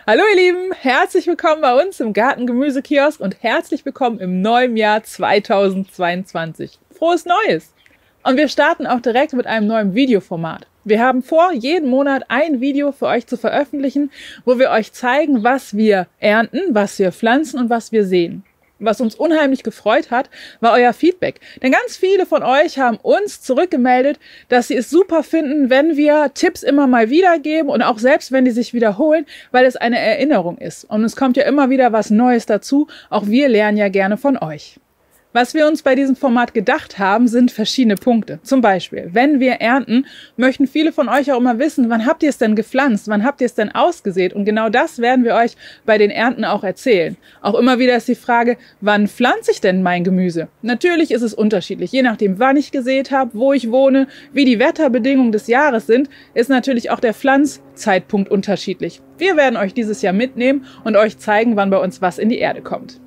Hallo ihr Lieben, herzlich willkommen bei uns im Gartengemüsekiosk und herzlich willkommen im neuen Jahr 2022. Frohes Neues! Und wir starten auch direkt mit einem neuen Videoformat. Wir haben vor, jeden Monat ein Video für euch zu veröffentlichen, wo wir euch zeigen, was wir ernten, was wir pflanzen und was wir säen. Was uns unheimlich gefreut hat, war euer Feedback. Denn ganz viele von euch haben uns zurückgemeldet, dass sie es super finden, wenn wir Tipps immer mal wieder geben und auch selbst, wenn die sich wiederholen, weil es eine Erinnerung ist. Und es kommt ja immer wieder was Neues dazu. Auch wir lernen ja gerne von euch. Was wir uns bei diesem Format gedacht haben, sind verschiedene Punkte. Zum Beispiel, wenn wir ernten, möchten viele von euch auch immer wissen, wann habt ihr es denn gepflanzt, wann habt ihr es denn ausgesät? Und genau das werden wir euch bei den Ernten auch erzählen. Auch immer wieder ist die Frage, wann pflanze ich denn mein Gemüse? Natürlich ist es unterschiedlich. Je nachdem, wann ich gesät habe, wo ich wohne, wie die Wetterbedingungen des Jahres sind, ist natürlich auch der Pflanzzeitpunkt unterschiedlich. Wir werden euch dieses Jahr mitnehmen und euch zeigen, wann bei uns was in die Erde kommt.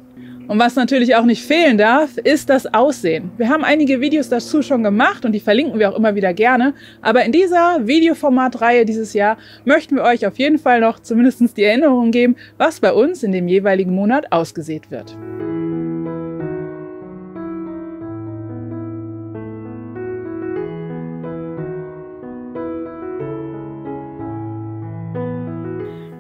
Und was natürlich auch nicht fehlen darf, ist das Aussehen. Wir haben einige Videos dazu schon gemacht und die verlinken wir auch immer wieder gerne. Aber in dieser Videoformatreihe dieses Jahr möchten wir euch auf jeden Fall noch zumindest die Erinnerung geben, was bei uns in dem jeweiligen Monat ausgesät wird.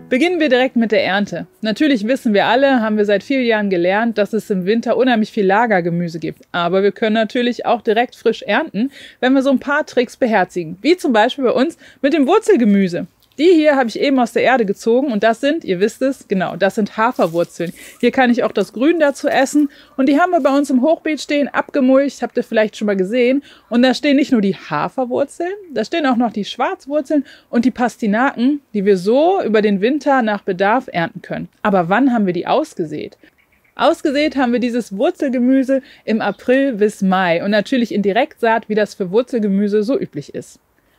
Beginnen wir direkt mit der Ernte. Natürlich wissen wir alle, haben wir seit vielen Jahren gelernt, dass es im Winter unheimlich viel Lagergemüse gibt. Aber wir können natürlich auch direkt frisch ernten, wenn wir so ein paar Tricks beherzigen. Wie zum Beispiel bei uns mit dem Wurzelgemüse. Die hier habe ich eben aus der Erde gezogen und das sind, ihr wisst es, genau, das sind Haferwurzeln. Hier kann ich auch das Grün dazu essen und die haben wir bei uns im Hochbeet stehen, abgemulcht, habt ihr vielleicht schon mal gesehen. Und da stehen nicht nur die Haferwurzeln, da stehen auch noch die Schwarzwurzeln und die Pastinaken, die wir so über den Winter nach Bedarf ernten können. Aber wann haben wir die ausgesät? Ausgesät haben wir dieses Wurzelgemüse im April bis Mai und natürlich in Direktsaat, wie das für Wurzelgemüse so üblich ist.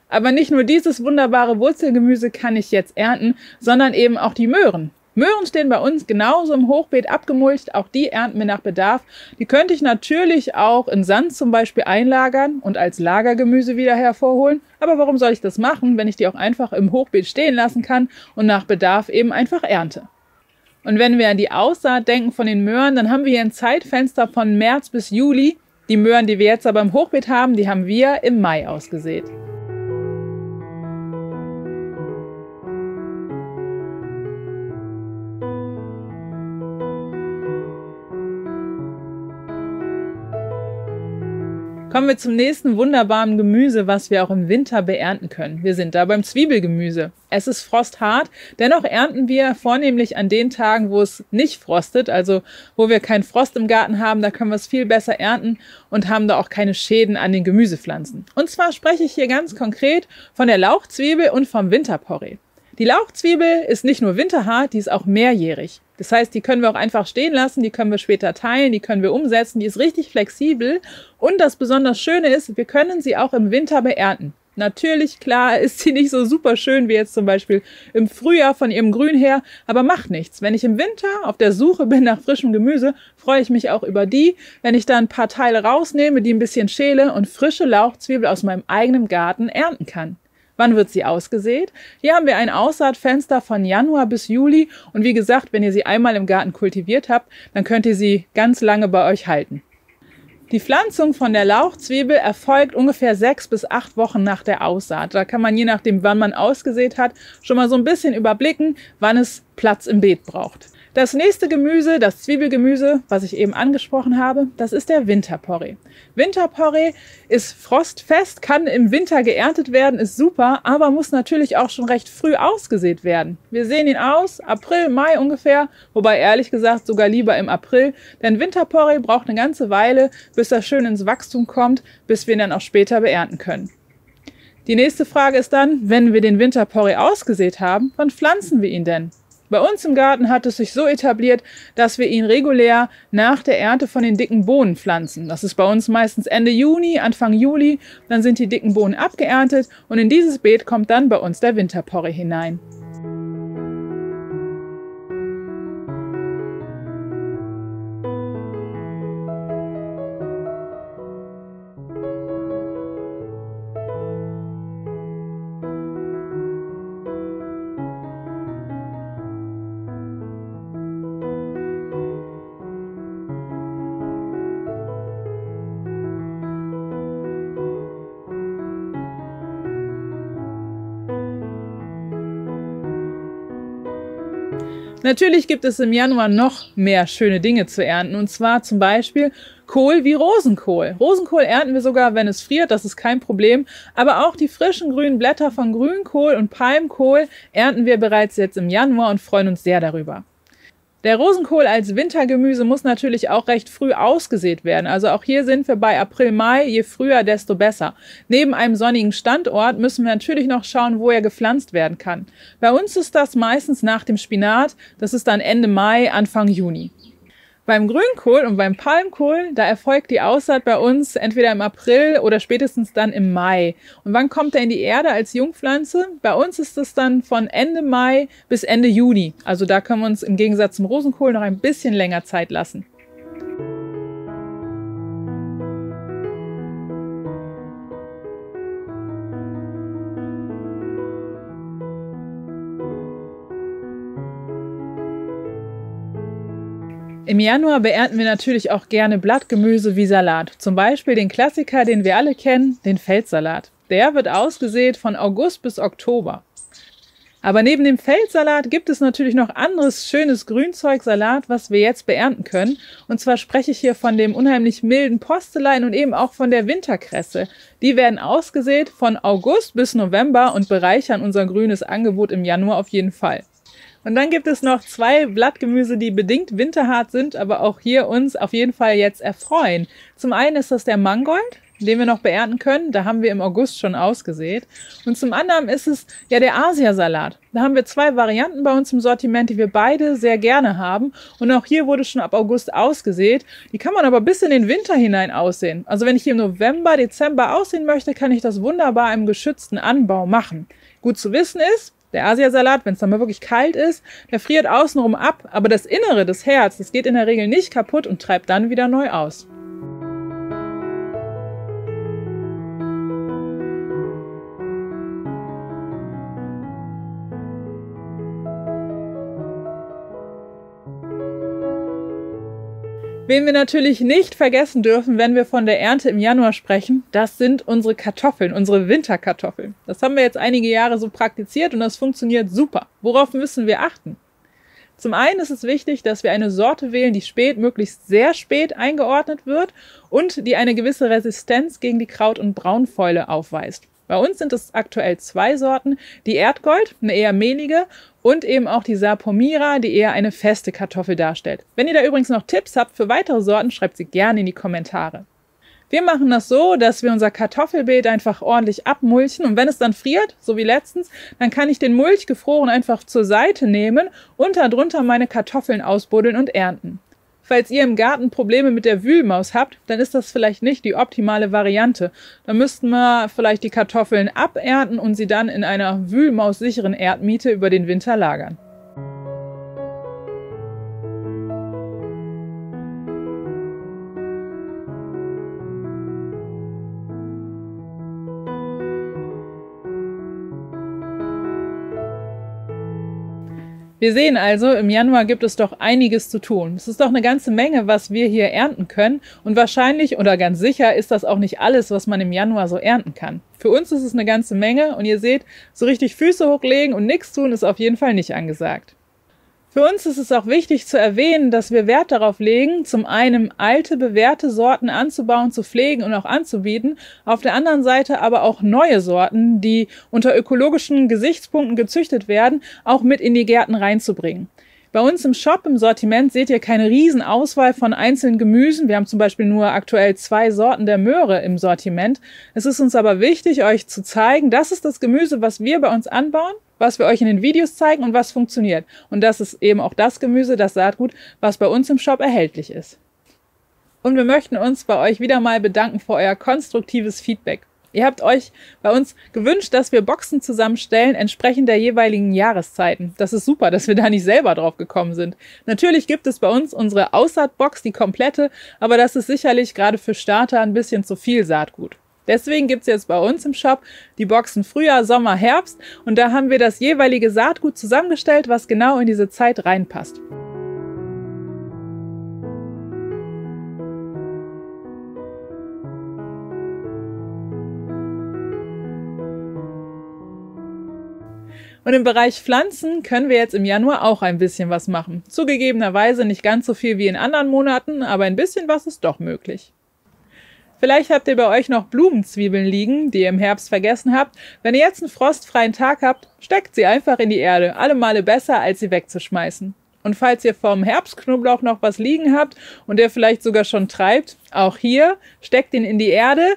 Aber nicht nur dieses wunderbare Wurzelgemüse kann ich jetzt ernten, sondern eben auch die Möhren. Möhren stehen bei uns genauso im Hochbeet abgemulcht, auch die ernten wir nach Bedarf. Die könnte ich natürlich auch in Sand zum Beispiel einlagern und als Lagergemüse wieder hervorholen. Aber warum soll ich das machen, wenn ich die auch einfach im Hochbeet stehen lassen kann und nach Bedarf eben einfach ernte? Und wenn wir an die Aussaat denken von den Möhren, dann haben wir hier ein Zeitfenster von März bis Juli. Die Möhren, die wir jetzt aber im Hochbeet haben, die haben wir im Mai ausgesät. Kommen wir zum nächsten wunderbaren Gemüse, was wir auch im Winter beernten können. Wir sind da beim Zwiebelgemüse. Es ist frosthart, dennoch ernten wir vornehmlich an den Tagen, wo es nicht frostet, also wo wir keinen Frost im Garten haben, da können wir es viel besser ernten und haben da auch keine Schäden an den Gemüsepflanzen. Und zwar spreche ich hier ganz konkret von der Lauchzwiebel und vom Winterporree. Die Lauchzwiebel ist nicht nur winterhart, die ist auch mehrjährig. Das heißt, die können wir auch einfach stehen lassen, die können wir später teilen, die können wir umsetzen, die ist richtig flexibel. Und das besonders Schöne ist, wir können sie auch im Winter beernten. Natürlich, klar, ist sie nicht so super schön wie jetzt zum Beispiel im Frühjahr von ihrem Grün her, aber macht nichts. Wenn ich im Winter auf der Suche bin nach frischem Gemüse, freue ich mich auch über die, wenn ich da ein paar Teile rausnehme, die ein bisschen schäle und frische Lauchzwiebel aus meinem eigenen Garten ernten kann. Wann wird sie ausgesät? Hier haben wir ein Aussaatfenster von Januar bis Juli und wie gesagt, wenn ihr sie einmal im Garten kultiviert habt, dann könnt ihr sie ganz lange bei euch halten. Die Pflanzung von der Lauchzwiebel erfolgt ungefähr 6 bis 8 Wochen nach der Aussaat. Da kann man je nachdem, wann man ausgesät hat, schon mal so ein bisschen überblicken, wann es Platz im Beet braucht. Das nächste Gemüse, das Zwiebelgemüse, was ich eben angesprochen habe, das ist der Winterporree. Winterporree ist frostfest, kann im Winter geerntet werden, ist super, aber muss natürlich auch schon recht früh ausgesät werden. Wir sehen ihn aus, April, Mai ungefähr, wobei ehrlich gesagt sogar lieber im April, denn Winterporree braucht eine ganze Weile, bis er schön ins Wachstum kommt, bis wir ihn dann auch später beernten können. Die nächste Frage ist dann, wenn wir den Winterporree ausgesät haben, wann pflanzen wir ihn denn? Bei uns im Garten hat es sich so etabliert, dass wir ihn regulär nach der Ernte von den dicken Bohnen pflanzen. Das ist bei uns meistens Ende Juni, Anfang Juli. Dann sind die dicken Bohnen abgeerntet und in dieses Beet kommt dann bei uns der Winterporree hinein. Natürlich gibt es im Januar noch mehr schöne Dinge zu ernten, und zwar zum Beispiel Kohl wie Rosenkohl. Rosenkohl ernten wir sogar, wenn es friert, das ist kein Problem, aber auch die frischen grünen Blätter von Grünkohl und Palmkohl ernten wir bereits jetzt im Januar und freuen uns sehr darüber. Der Rosenkohl als Wintergemüse muss natürlich auch recht früh ausgesät werden. Also auch hier sind wir bei April, Mai, je früher, desto besser. Neben einem sonnigen Standort müssen wir natürlich noch schauen, wo er gepflanzt werden kann. Bei uns ist das meistens nach dem Spinat, das ist dann Ende Mai, Anfang Juni. Beim Grünkohl und beim Palmkohl, da erfolgt die Aussaat bei uns entweder im April oder spätestens dann im Mai. Und wann kommt er in die Erde als Jungpflanze? Bei uns ist es dann von Ende Mai bis Ende Juni. Also da können wir uns im Gegensatz zum Rosenkohl noch ein bisschen länger Zeit lassen. Im Januar beernten wir natürlich auch gerne Blattgemüse wie Salat. Zum Beispiel den Klassiker, den wir alle kennen, den Feldsalat. Der wird ausgesät von August bis Oktober. Aber neben dem Feldsalat gibt es natürlich noch anderes schönes Grünzeugsalat, was wir jetzt beernten können. Und zwar spreche ich hier von dem unheimlich milden Postelein und eben auch von der Winterkresse. Die werden ausgesät von August bis November und bereichern unser grünes Angebot im Januar auf jeden Fall. Und dann gibt es noch zwei Blattgemüse, die bedingt winterhart sind, aber auch hier uns auf jeden Fall jetzt erfreuen. Zum einen ist das der Mangold, den wir noch beernten können. Da haben wir im August schon ausgesät. Und zum anderen ist es ja der Asiasalat. Da haben wir zwei Varianten bei uns im Sortiment, die wir beide sehr gerne haben. Und auch hier wurde schon ab August ausgesät. Die kann man aber bis in den Winter hinein aussehen. Also wenn ich hier im November, Dezember aussehen möchte, kann ich das wunderbar im geschützten Anbau machen. Gut zu wissen ist, der Asiasalat, wenn es dann mal wirklich kalt ist, der friert außenrum ab, aber das Innere, das Herz, das geht in der Regel nicht kaputt und treibt dann wieder neu aus. Wen wir natürlich nicht vergessen dürfen, wenn wir von der Ernte im Januar sprechen, das sind unsere Kartoffeln, unsere Winterkartoffeln. Das haben wir jetzt einige Jahre so praktiziert und das funktioniert super. Worauf müssen wir achten? Zum einen ist es wichtig, dass wir eine Sorte wählen, die möglichst sehr spät eingeordnet wird und die eine gewisse Resistenz gegen die Kraut- und Braunfäule aufweist. Bei uns sind es aktuell zwei Sorten, die Erdgold, eine eher mehlige, und eben auch die Sapomira, die eher eine feste Kartoffel darstellt. Wenn ihr da übrigens noch Tipps habt für weitere Sorten, schreibt sie gerne in die Kommentare. Wir machen das so, dass wir unser Kartoffelbeet einfach ordentlich abmulchen und wenn es dann friert, so wie letztens, dann kann ich den Mulch gefroren einfach zur Seite nehmen und darunter meine Kartoffeln ausbuddeln und ernten. Falls ihr im Garten Probleme mit der Wühlmaus habt, dann ist das vielleicht nicht die optimale Variante. Dann müssten wir vielleicht die Kartoffeln abernten und sie dann in einer wühlmaussicheren Erdmiete über den Winter lagern. Wir sehen also, im Januar gibt es doch einiges zu tun. Es ist doch eine ganze Menge, was wir hier ernten können. Und wahrscheinlich oder ganz sicher ist das auch nicht alles, was man im Januar so ernten kann. Für uns ist es eine ganze Menge und ihr seht, so richtig Füße hochlegen und nichts tun ist auf jeden Fall nicht angesagt. Für uns ist es auch wichtig zu erwähnen, dass wir Wert darauf legen, zum einen alte, bewährte Sorten anzubauen, zu pflegen und auch anzubieten, auf der anderen Seite aber auch neue Sorten, die unter ökologischen Gesichtspunkten gezüchtet werden, auch mit in die Gärten reinzubringen. Bei uns im Shop, im Sortiment, seht ihr keine riesen Auswahl von einzelnen Gemüsen. Wir haben zum Beispiel nur aktuell 2 Sorten der Möhre im Sortiment. Es ist uns aber wichtig, euch zu zeigen, das ist das Gemüse, was wir bei uns anbauen, was wir euch in den Videos zeigen und was funktioniert. Und das ist eben auch das Gemüse, das Saatgut, was bei uns im Shop erhältlich ist. Und wir möchten uns bei euch wieder mal bedanken für euer konstruktives Feedback. Ihr habt euch bei uns gewünscht, dass wir Boxen zusammenstellen, entsprechend der jeweiligen Jahreszeiten. Das ist super, dass wir da nicht selber drauf gekommen sind. Natürlich gibt es bei uns unsere Aussaatbox, die komplette, aber das ist sicherlich gerade für Starter ein bisschen zu viel Saatgut. Deswegen gibt es jetzt bei uns im Shop die Boxen Frühjahr, Sommer, Herbst und da haben wir das jeweilige Saatgut zusammengestellt, was genau in diese Zeit reinpasst. Und im Bereich Pflanzen können wir jetzt im Januar auch ein bisschen was machen. Zugegebenerweise nicht ganz so viel wie in anderen Monaten, aber ein bisschen was ist doch möglich. Vielleicht habt ihr bei euch noch Blumenzwiebeln liegen, die ihr im Herbst vergessen habt. Wenn ihr jetzt einen frostfreien Tag habt, steckt sie einfach in die Erde. Alle Male besser, als sie wegzuschmeißen. Und falls ihr vom Herbstknoblauch noch was liegen habt und der vielleicht sogar schon treibt, auch hier, steckt ihn in die Erde.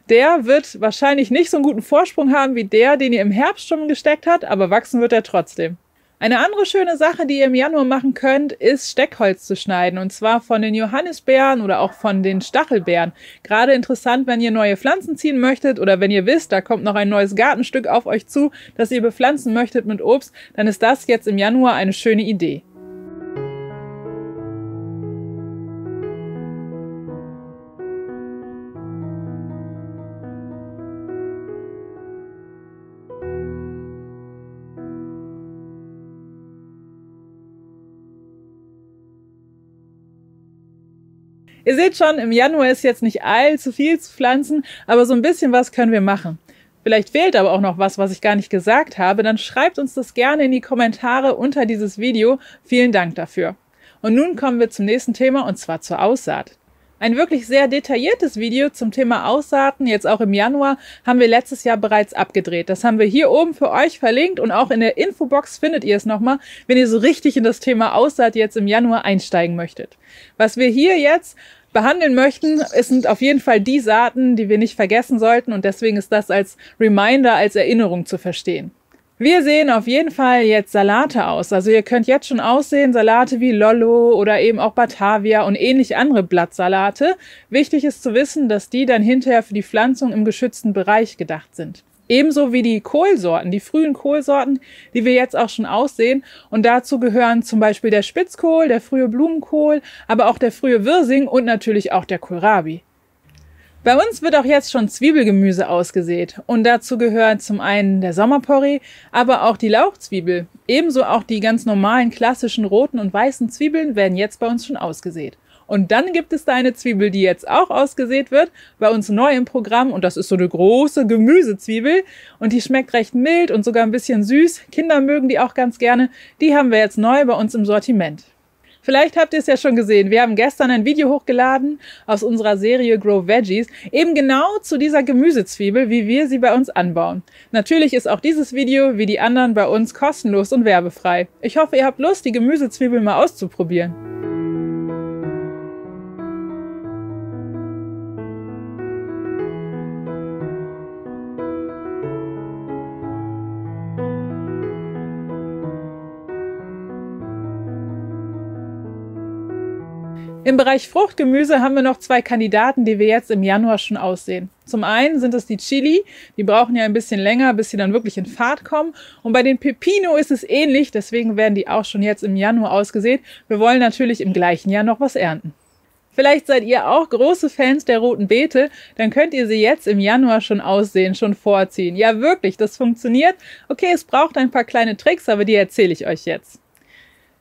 Der wird wahrscheinlich nicht so einen guten Vorsprung haben wie der, den ihr im Herbst schon gesteckt habt, aber wachsen wird er trotzdem. Eine andere schöne Sache, die ihr im Januar machen könnt, ist Steckholz zu schneiden. Und zwar von den Johannisbeeren oder auch von den Stachelbeeren. Gerade interessant, wenn ihr neue Pflanzen ziehen möchtet oder wenn ihr wisst, da kommt noch ein neues Gartenstück auf euch zu, das ihr bepflanzen möchtet mit Obst, dann ist das jetzt im Januar eine schöne Idee. Ihr seht schon, im Januar ist jetzt nicht allzu viel zu pflanzen, aber so ein bisschen was können wir machen. Vielleicht fehlt aber auch noch was ich gar nicht gesagt habe, dann schreibt uns das gerne in die Kommentare unter dieses Video. Vielen Dank dafür. Und nun kommen wir zum nächsten Thema, und zwar zur Aussaat. Ein wirklich sehr detailliertes Video zum Thema Aussaaten, jetzt auch im Januar, haben wir letztes Jahr bereits abgedreht. Das haben wir hier oben für euch verlinkt und auch in der Infobox findet ihr es nochmal, wenn ihr so richtig in das Thema Aussaat jetzt im Januar einsteigen möchtet. Was wir hier jetzt behandeln möchten, sind auf jeden Fall die Saaten, die wir nicht vergessen sollten, und deswegen ist das als Reminder, als Erinnerung zu verstehen. Wir sehen auf jeden Fall jetzt Salate aus. Also ihr könnt jetzt schon aussehen, Salate wie Lollo oder eben auch Batavia und ähnlich andere Blattsalate. Wichtig ist zu wissen, dass die dann hinterher für die Pflanzung im geschützten Bereich gedacht sind. Ebenso wie die Kohlsorten, die frühen Kohlsorten, die wir jetzt auch schon aussehen. Und dazu gehören zum Beispiel der Spitzkohl, der frühe Blumenkohl, aber auch der frühe Wirsing und natürlich auch der Kohlrabi. Bei uns wird auch jetzt schon Zwiebelgemüse ausgesät. Und dazu gehört zum einen der Sommerporree, aber auch die Lauchzwiebel. Ebenso auch die ganz normalen klassischen roten und weißen Zwiebeln werden jetzt bei uns schon ausgesät. Und dann gibt es da eine Zwiebel, die jetzt auch ausgesät wird, bei uns neu im Programm. Und das ist so eine große Gemüsezwiebel. Und die schmeckt recht mild und sogar ein bisschen süß. Kinder mögen die auch ganz gerne. Die haben wir jetzt neu bei uns im Sortiment. Vielleicht habt ihr es ja schon gesehen. Wir haben gestern ein Video hochgeladen aus unserer Serie Grow Veggies, eben genau zu dieser Gemüsezwiebel, wie wir sie bei uns anbauen. Natürlich ist auch dieses Video, wie die anderen, bei uns kostenlos und werbefrei. Ich hoffe, ihr habt Lust, die Gemüsezwiebel mal auszuprobieren. Im Bereich Fruchtgemüse haben wir noch zwei Kandidaten, die wir jetzt im Januar schon aussehen. Zum einen sind es die Chili, die brauchen ja ein bisschen länger, bis sie dann wirklich in Fahrt kommen. Und bei den Pepino ist es ähnlich, deswegen werden die auch schon jetzt im Januar ausgesät. Wir wollen natürlich im gleichen Jahr noch was ernten. Vielleicht seid ihr auch große Fans der roten Beete, dann könnt ihr sie jetzt im Januar schon aussehen, schon vorziehen. Ja wirklich, das funktioniert. Okay, es braucht ein paar kleine Tricks, aber die erzähle ich euch jetzt.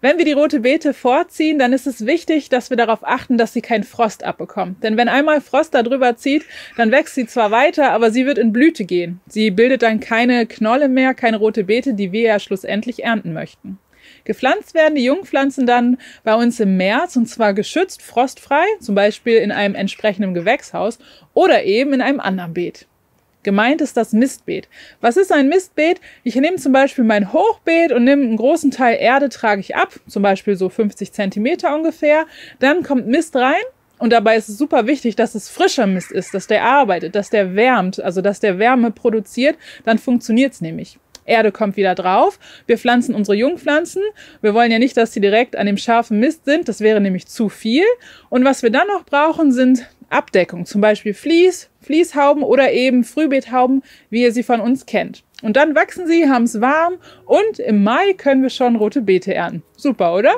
Wenn wir die rote Beete vorziehen, dann ist es wichtig, dass wir darauf achten, dass sie keinen Frost abbekommt. Denn wenn einmal Frost da drüber zieht, dann wächst sie zwar weiter, aber sie wird in Blüte gehen. Sie bildet dann keine Knolle mehr, keine rote Beete, die wir ja schlussendlich ernten möchten. Gepflanzt werden die Jungpflanzen dann bei uns im März, und zwar geschützt, frostfrei, zum Beispiel in einem entsprechenden Gewächshaus oder eben in einem anderen Beet. Gemeint ist das Mistbeet. Was ist ein Mistbeet? Ich nehme zum Beispiel mein Hochbeet und nehme einen großen Teil Erde, trage ich ab, zum Beispiel so 50 cm ungefähr. Dann kommt Mist rein und dabei ist es super wichtig, dass es frischer Mist ist, dass der arbeitet, dass der wärmt, also dass der Wärme produziert, dann funktioniert es nämlich. Erde kommt wieder drauf, wir pflanzen unsere Jungpflanzen. Wir wollen ja nicht, dass sie direkt an dem scharfen Mist sind, das wäre nämlich zu viel. Und was wir dann noch brauchen, sind Abdeckung, zum Beispiel Fließhauben oder eben Frühbeethauben, wie ihr sie von uns kennt. Und dann wachsen sie, haben es warm und im Mai können wir schon rote Beete ernten. Super, oder?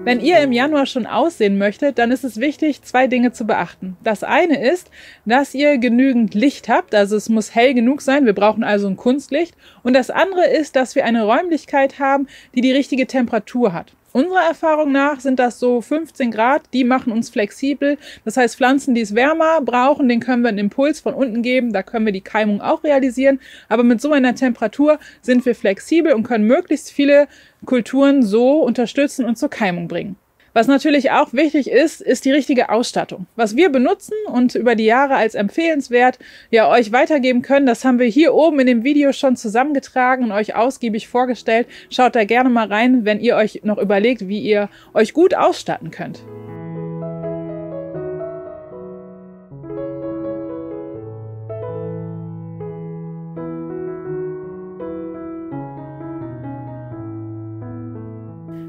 Wenn ihr im Januar schon aussehen möchtet, dann ist es wichtig, zwei Dinge zu beachten. Das eine ist, dass ihr genügend Licht habt, also es muss hell genug sein, wir brauchen also ein Kunstlicht. Und das andere ist, dass wir eine Räumlichkeit haben, die die richtige Temperatur hat. Unserer Erfahrung nach sind das so 15 Grad, die machen uns flexibel. Das heißt, Pflanzen, die es wärmer brauchen, denen können wir einen Impuls von unten geben, da können wir die Keimung auch realisieren. Aber mit so einer Temperatur sind wir flexibel und können möglichst viele Kulturen so unterstützen und zur Keimung bringen. Was natürlich auch wichtig ist, ist die richtige Ausstattung. Was wir benutzen und über die Jahre als empfehlenswert ja euch weitergeben können, das haben wir hier oben in dem Video schon zusammengetragen und euch ausgiebig vorgestellt. Schaut da gerne mal rein, wenn ihr euch noch überlegt, wie ihr euch gut ausstatten könnt.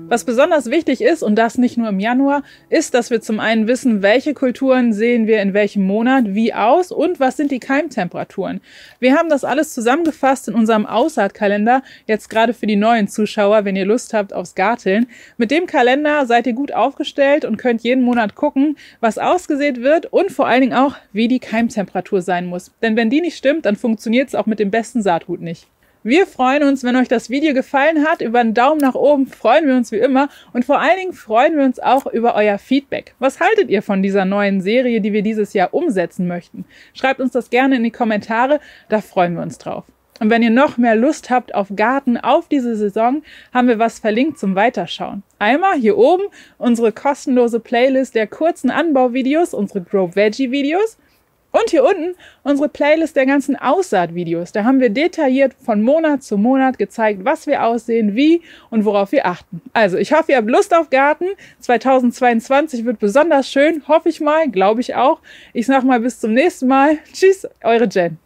Was besonders wichtig ist, und das nicht nur im Januar, ist, dass wir zum einen wissen, welche Kulturen sehen wir in welchem Monat wie aus und was sind die Keimtemperaturen. Wir haben das alles zusammengefasst in unserem Aussaatkalender, jetzt gerade für die neuen Zuschauer, wenn ihr Lust habt aufs Garteln. Mit dem Kalender seid ihr gut aufgestellt und könnt jeden Monat gucken, was ausgesät wird und vor allen Dingen auch, wie die Keimtemperatur sein muss. Denn wenn die nicht stimmt, dann funktioniert es auch mit dem besten Saatgut nicht. Wir freuen uns, wenn euch das Video gefallen hat. Über einen Daumen nach oben freuen wir uns wie immer. Und vor allen Dingen freuen wir uns auch über euer Feedback. Was haltet ihr von dieser neuen Serie, die wir dieses Jahr umsetzen möchten? Schreibt uns das gerne in die Kommentare, da freuen wir uns drauf. Und wenn ihr noch mehr Lust habt auf Garten, auf diese Saison, haben wir was verlinkt zum Weiterschauen. Einmal hier oben unsere kostenlose Playlist der kurzen Anbauvideos, unsere Grow Veggie Videos. Und hier unten unsere Playlist der ganzen Aussaatvideos. Da haben wir detailliert von Monat zu Monat gezeigt, was wir aussehen, wie und worauf wir achten. Also ich hoffe, ihr habt Lust auf Garten. 2022 wird besonders schön, hoffe ich mal, glaube ich auch. Ich sage mal bis zum nächsten Mal. Tschüss, eure Jen.